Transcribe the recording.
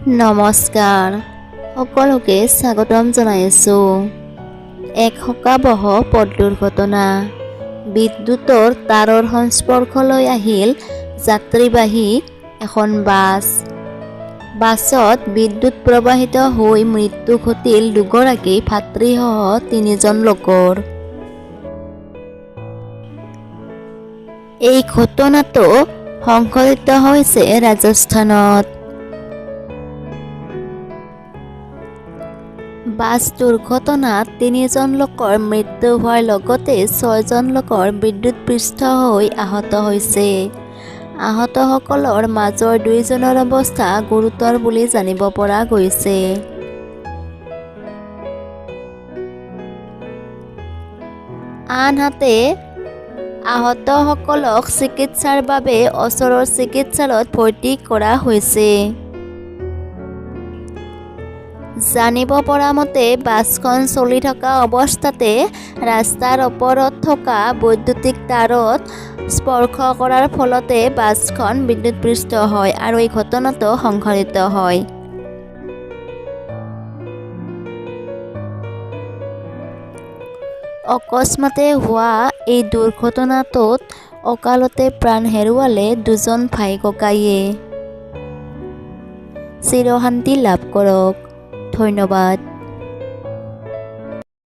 নমস্কাৰ সকলোকে স্বাগতম জনাইছোঁ। এক শোকাবহ পথ দুৰ্ঘটনা। বিদ্যুতৰ তাঁৰৰ সংস্পৰ্শলৈ আহিল যাত্ৰীবাহী এখন বাছ। বাছত বিদ্যুৎ প্ৰবাহিত হৈ মৃত্যু ঘটিল দুগৰাকী ভাতৃসহ ৩জন লোকৰ। এই ঘটনাটো সংঘটিত হৈছে ৰাজস্থানত। বাছ দুৰ্ঘটনাত ৩জন লোকৰ মৃত্যু হোৱাৰ লগতে ৬জন লোকৰ বিদ্যুৎপৃষ্ট হৈ আহত হৈছে। আহতসকলৰ মাজৰ ২জনৰ অৱস্থা গুৰুতৰ বুলি জানিব পৰা গৈছে। আনহাতে আহতসকলক চিকিৎসাৰ বাবে ওচৰৰ চিকিৎসালয়ত ভৰ্তি কৰা হৈছে। জানিব পৰা মতে বাছখন চলি থকা অৱস্থাতে ৰাস্তাৰ ওপৰত থকা বৈদ্যুতিক তাঁৰত স্পৰ্শ কৰাৰ ফলতে বাছখন বিদ্যুৎপৃষ্ট হয় আৰু এই ঘটনাটো সংঘটিত হয়। অকস্মাতে হোৱা এই দুৰ্ঘটনাটোত অকালতে প্ৰাণ হেৰুৱালে ২জন ভাই ককায়ে। চিৰশান্তি লাভ কৰক। ধন্যবাদ।